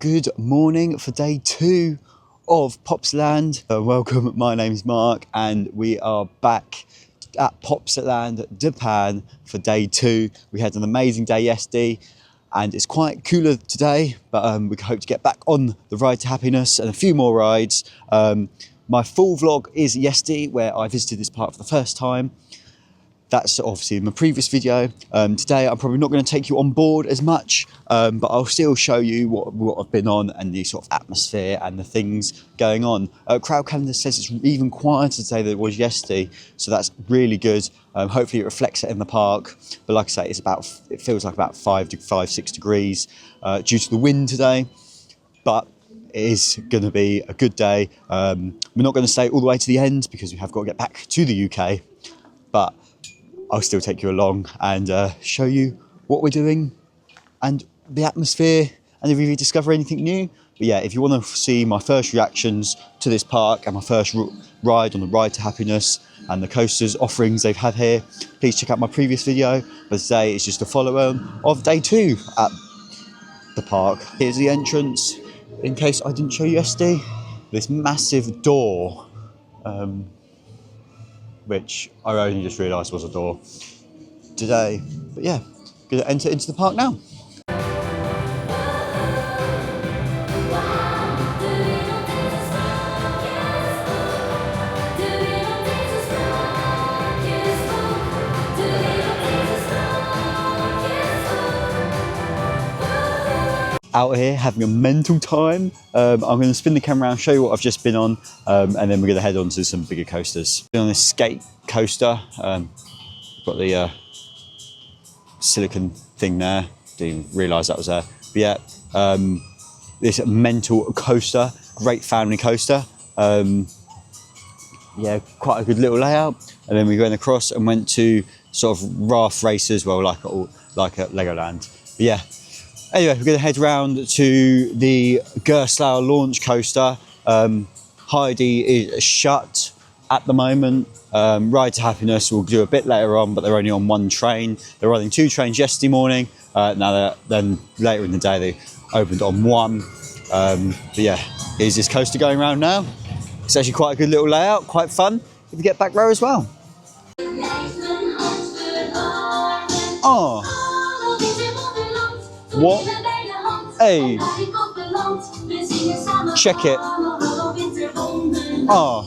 Good morning for day 2 of Plopsaland. Welcome, my name is Mark and we are back at Plopsaland, Japan for day 2. We had an amazing day yesterday and it's quite cooler today, but we hope to get back on the ride to happiness and a few more rides. My full vlog is yesterday where I visited this park for the first time. That's obviously in my previous video. Today I'm probably not going to take you on board as much, but I'll still show you what I've been on and the sort of atmosphere and the things going on. Crowd calendar says it's even quieter today than it was yesterday, so that's really good. Hopefully it reflects it in the park, but like I say, it feels like about 5-6 degrees due to the wind today, but it is going to be a good day. We're not going to stay all the way to the end because we have got to get back to the UK, but I'll still take you along and show you what we're doing and the atmosphere and if we discover anything new. But yeah, if you want to see my first reactions to this park and my first ride on the Ride to Happiness and the coasters offerings they've had here, please check out my previous video. But today it's just a follow-on of day 2 at the park. Here's the entrance, in case I didn't show you yesterday. This massive door, which I only just realised was a door today. But yeah, gonna enter into the park now. Out here having a mental time. I'm going to spin the camera around, show you what I've just been on, and then we're going to head on to some bigger coasters. Been on this skate coaster, got the silicone thing there, didn't even realise that was there. But yeah, this mental coaster, great family coaster. Yeah, quite a good little layout. And then we went across and went to sort of raft races, well, like at Legoland. But yeah. Anyway, we're going to head round to the Gerstlauer launch coaster. Heidi is shut at the moment. Ride to Happiness we'll do a bit later on, but they're only on one train. They're running 2 trains yesterday morning. Then later in the day they opened on one. But yeah, here's this coaster going around now. It's actually quite a good little layout, quite fun if you get back row as well. Oh. What? Hey, check it. Oh.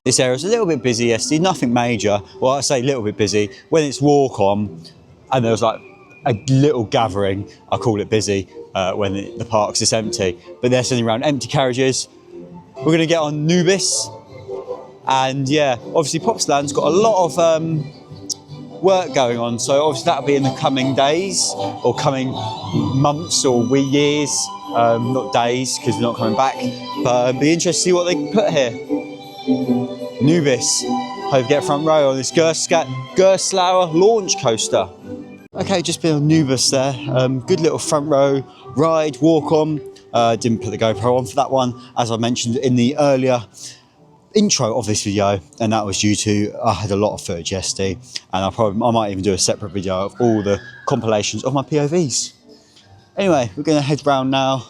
This area was a little bit busy yesterday, nothing major. Well, I say a little bit busy. When it's walk on and there was like a little gathering, I call it busy when the park's just empty. But they're sitting around empty carriages. We're going to get on Nubis. And yeah, obviously Plopsaland's got a lot of work going on, so obviously that'll be in the coming days or coming months or years, not days because we're not coming back, but it'll be interesting to see what they can put here. Nubis, hope you get front row on this Gerstlauer launch coaster. Okay, just been on Nubis there. Good little front row ride, walk on. Didn't put the GoPro on for that one, as I mentioned in the earlier intro of this video, and that was due to I had a lot of footage yesterday, and I might even do a separate video of all the compilations of my POVs. Anyway, we're going to head round now.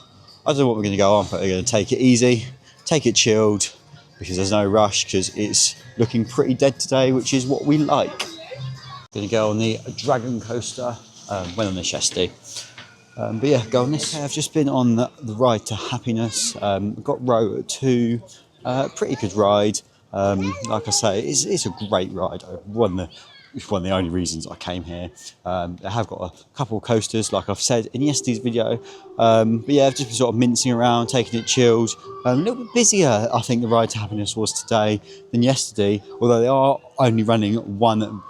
I don't know what we're going to go on, but we're going to take it easy, take it chilled, because there's no rush, because it's looking pretty dead today, which is what we like. Going to go on the Dragon coaster. Went on this yesterday. But yeah, go on this. Okay, I've just been on the Ride to Happiness. Got row 2. Pretty good ride. Like I say, it's a great ride. It's one of the only reasons I came here. They have got a couple of coasters, like I've said in yesterday's video. But yeah, I've just been sort of mincing around, taking it chilled. A little bit busier, I think, the Ride to Happiness was today than yesterday, although they are only running one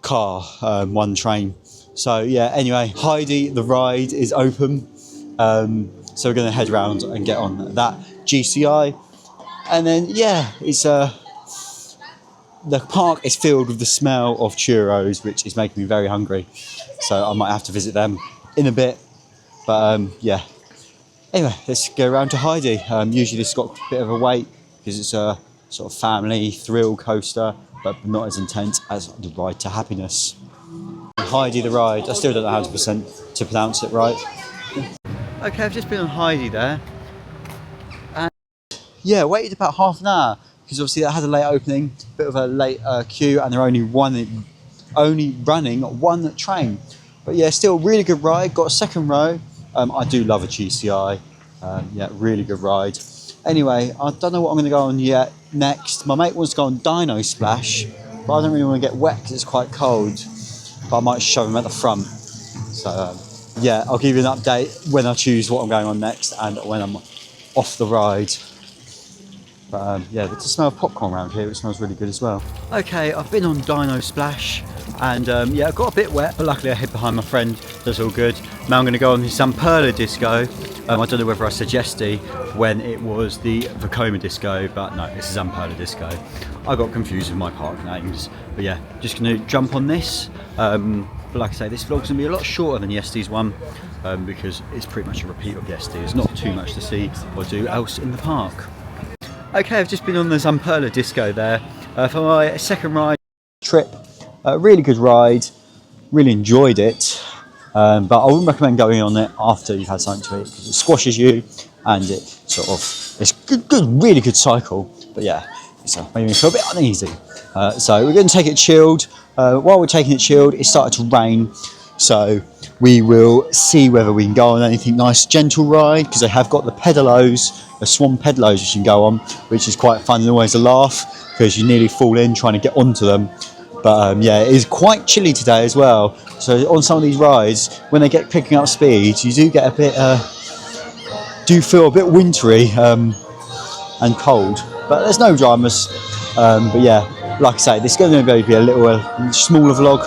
car, one train. So yeah, anyway, Heidi, the ride is open. So we're going to head around and get on that GCI. And then, yeah, it's the park is filled with the smell of churros, which is making me very hungry. So I might have to visit them in a bit. But yeah. Anyway, let's go around to Heidi. Usually this has got a bit of a wait because it's a sort of family thrill coaster, but not as intense as the Ride to Happiness. Heidi the ride. I still don't know how to pronounce it right. Okay, I've just been on Heidi there. And yeah, waited about half an hour because obviously that has a late opening, bit of a late queue, and they're only running one train. But yeah, still really good ride. Got a second row. I do love a GCI. Yeah, really good ride. Anyway, I don't know what I'm going to go on yet next. My mate wants to go on Dino Splash, but I don't really want to get wet because it's quite cold. But I might shove him at the front. So yeah, I'll give you an update when I choose what I'm going on next and when I'm off the ride. But yeah, there's a smell of popcorn around here, which smells really good as well. Okay, I've been on Dino Splash, and yeah, I got a bit wet, but luckily I hid behind my friend. That's all good. Now I'm going to go on the Zamperla disco. I don't know whether I suggested when it was the Vekoma disco, but no, it's Zamperla disco. I got confused with my park names, but yeah, just going to jump on this. But like I say, this vlog's going to be a lot shorter than yesterday's one, because it's pretty much a repeat of yesterday's. There's not too much to see or do else in the park. Okay, I've just been on the Zamperla disco there for my second ride trip. Really good ride, really enjoyed it, but I wouldn't recommend going on it after you've had something to eat because it squashes you and it sort of, it's good, really good cycle, but yeah, it's made me feel a bit uneasy. So we're going to take it chilled. While we're taking it chilled, it started to rain, so we will see whether we can go on anything nice, gentle ride, because they have got the pedalos, the swan pedalos you can go on, which is quite fun and always a laugh because you nearly fall in trying to get onto them. But yeah, it is quite chilly today as well. So on some of these rides, when they get picking up speed, you do get a bit, do feel a bit wintry and cold. But there's no dramas. But yeah, like I say, this is going to be a little smaller vlog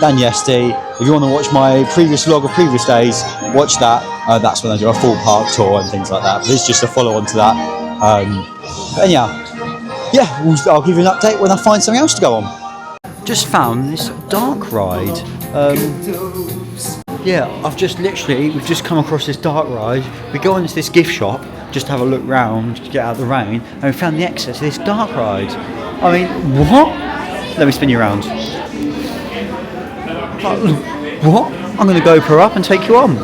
than yesterday. If you want to watch my previous vlog of previous days, watch that. That's when I do a full park tour and things like that. But it's just a follow on to that. And yeah, I'll give you an update when I find something else to go on. Just found this dark ride. Yeah, we've just come across this dark ride. We go into this gift shop just to have a look round to get out of the rain, and we found the exit to this dark ride. I mean, what? Let me spin you around. What? I'm going to GoPro up and take you on.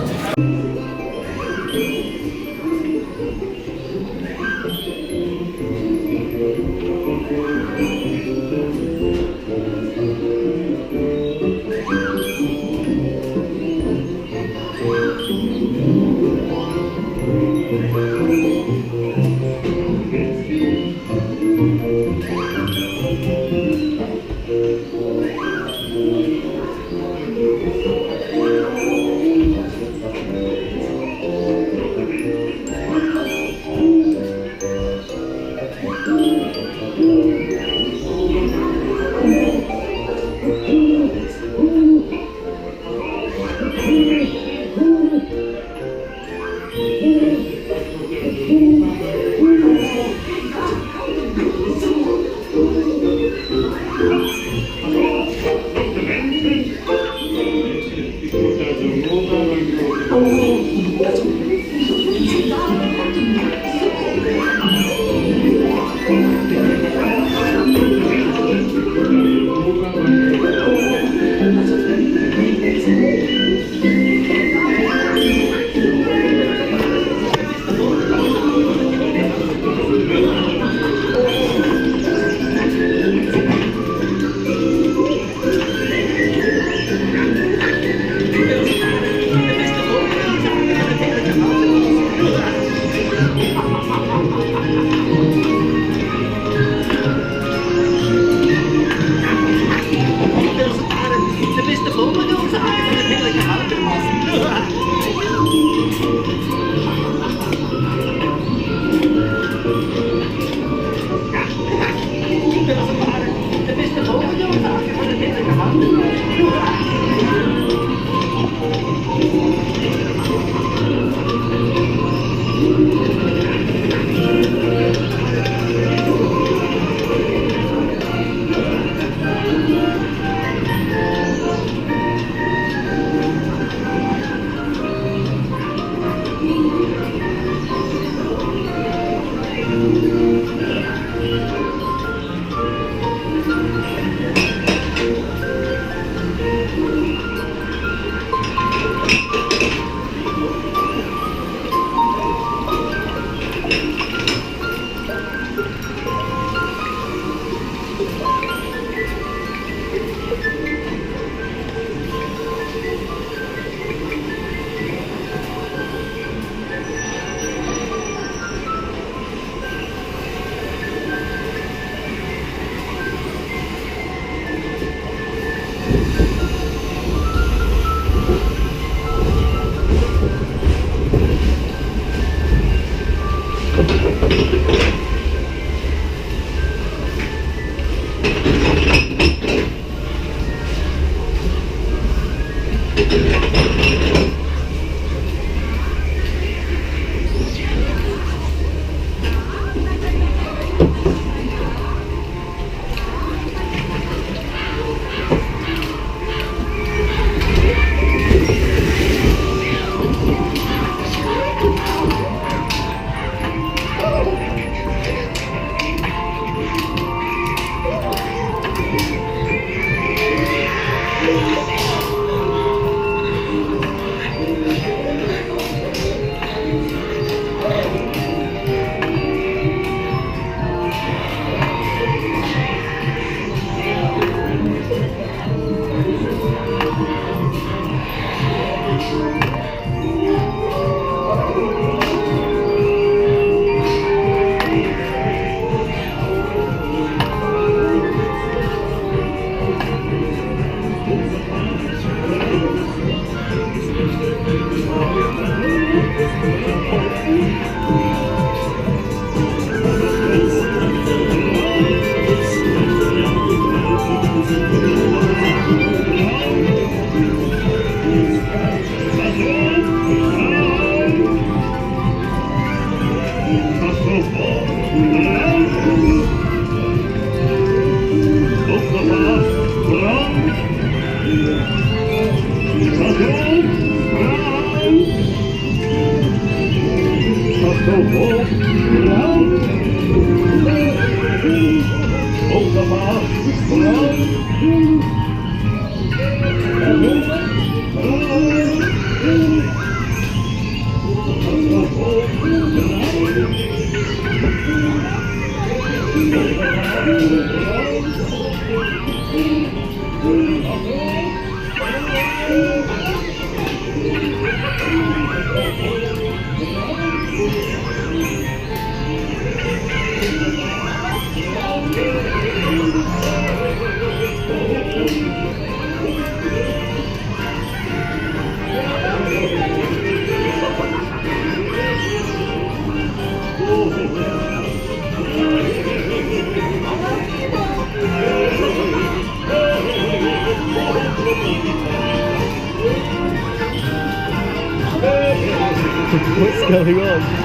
What's going on?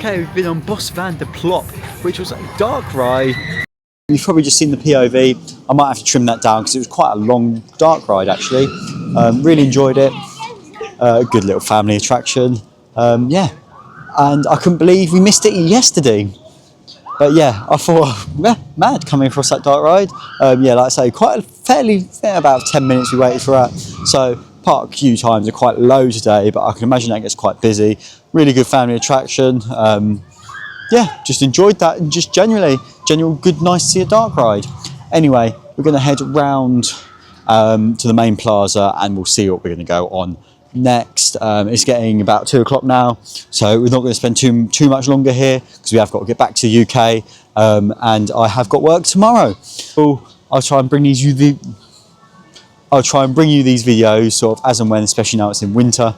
Okay, we've been on Plopsaland, which was a dark ride. You've probably just seen the POV. I might have to trim that down because it was quite a long, dark ride actually. Really enjoyed it. A good little family attraction. Yeah, and I couldn't believe we missed it yesterday. But yeah, I thought, mad coming across that dark ride. Yeah, like I say, quite a fairly, about 10 minutes we waited for that. So park queue times are quite low today, but I can imagine that gets quite busy. Really good family attraction. Yeah, just enjoyed that and just general good, nice to see a dark ride. Anyway, we're going to head round to the main plaza and we'll see what we're going to go on next. It's getting about 2 o'clock now, so we're not going to spend too much longer here because we have got to get back to the UK and I have got work tomorrow. So I'll try and bring you these videos sort of as and when, especially now it's in winter.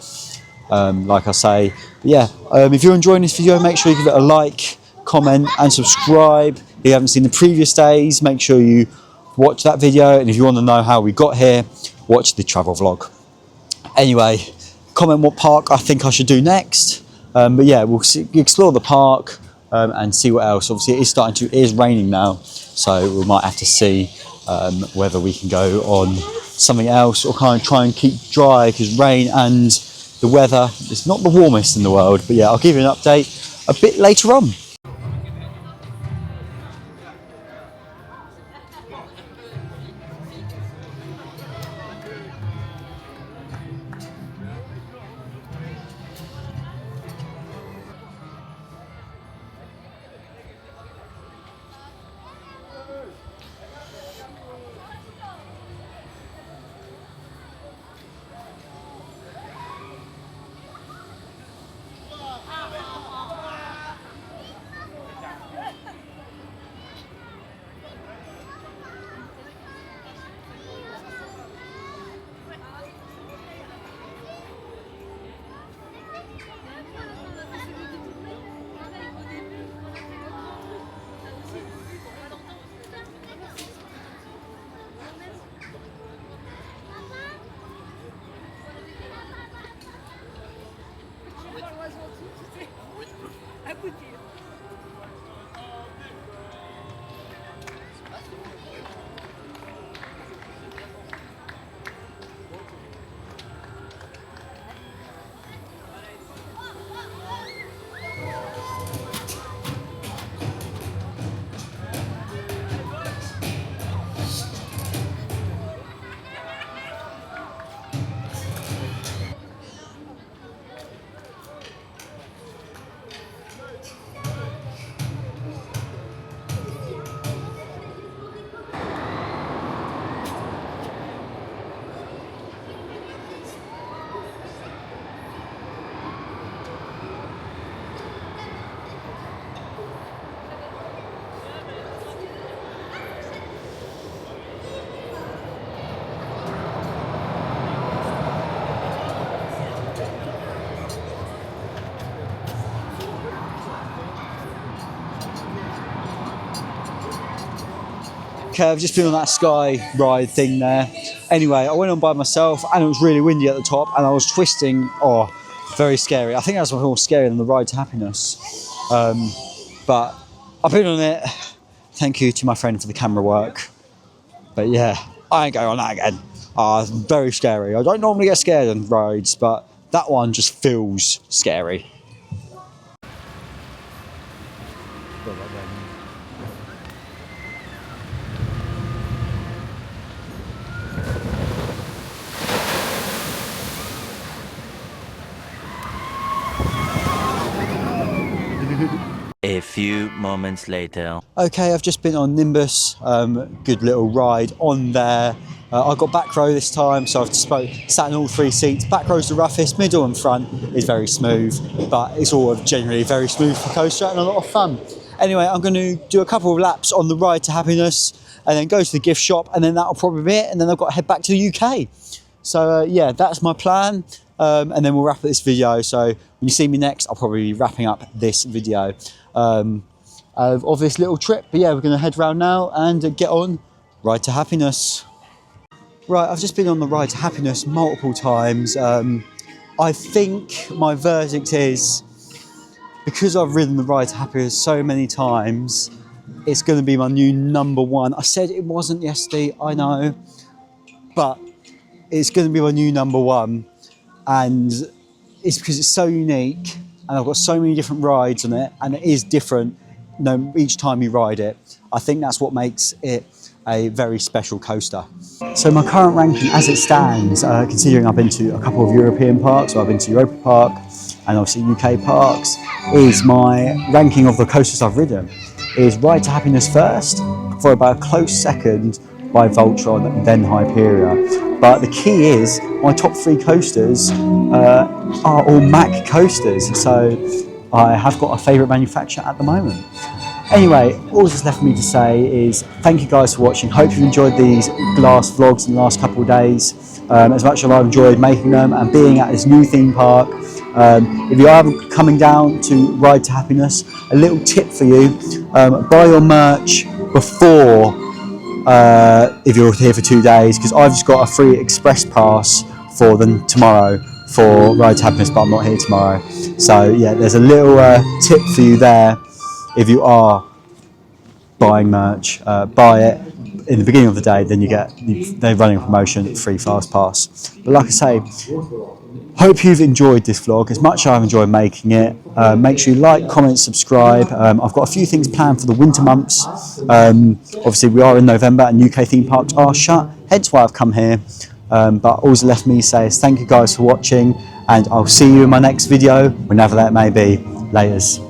Like I say, but yeah, if you're enjoying this video, make sure you give it a like, comment and subscribe. If you haven't seen the previous days, make sure you watch that video, and if you want to know how we got here, watch the travel vlog. Anyway, comment what park I think I should do next, but yeah, we'll explore the park and see what else. Obviously it is raining now, so we might have to see whether we can go on something else or kind of try and keep dry, because rain and the weather is not the warmest in the world. But yeah, I'll give you an update a bit later on. Okay, I've just been on that sky ride thing there. Anyway, I went on by myself and it was really windy at the top and I was twisting. Oh, very scary. I think that was more scary than the ride to happiness. But I've been on it. Thank you to my friend for the camera work. But yeah, I ain't going on that again. It's very scary. I don't normally get scared on rides, but that one just feels scary. A few moments later. Okay, I've just been on Nimbus, good little ride on there. I got back row this time, so I've sat in all 3 seats. Back row's the roughest, middle and front is very smooth, but it's all generally a very smooth coaster and a lot of fun. Anyway, I'm going to do a couple of laps on the ride to happiness and then go to the gift shop, and then that'll probably be it, and then I've got to head back to the UK. So yeah, that's my plan. And then we'll wrap up this video. So when you see me next, I'll probably be wrapping up this video of this little trip. But yeah, we're going to head round now and get on Ride to Happiness. Right, I've just been on the Ride to Happiness multiple times. I think my verdict is because I've ridden the Ride to Happiness so many times, it's going to be my new number one. I said it wasn't yesterday, I know, but it's going to be my new number one, and it's because it's so unique, and I've got so many different rides on it, and it is different, each time you ride it. I think that's what makes it a very special coaster. So my current ranking as it stands, considering I've been to a couple of European parks, so I've been to Europa Park and obviously UK parks, is my ranking of the coasters I've ridden. Is Ride to Happiness first, followed by a close second by Voltron, then Hyperia. But the key is my top 3 coasters are all Mack coasters, so I have got a favourite manufacturer at the moment. Anyway, all that's left for me to say is thank you guys for watching. Hope you've enjoyed these glass vlogs in the last couple of days as much as I've enjoyed making them and being at this new theme park. If you are coming down to Ride to Happiness, a little tip for you, buy your merch before if you're here for 2 days, because I've just got a free express pass for them tomorrow for Ride to Happiness, but I'm not here tomorrow. So yeah, there's a little tip for you there. If you are buying merch, buy it in the beginning of the day, then they're running a promotion, free fast pass. But like I say, hope you've enjoyed this vlog as much as I've enjoyed making it. Make sure you like, comment, subscribe. I've got a few things planned for the winter months. Obviously we are in November and UK theme parks are shut, hence why I've come here. But all that's left me to say is thank you guys for watching, and I'll see you in my next video, whenever that may be. Laters.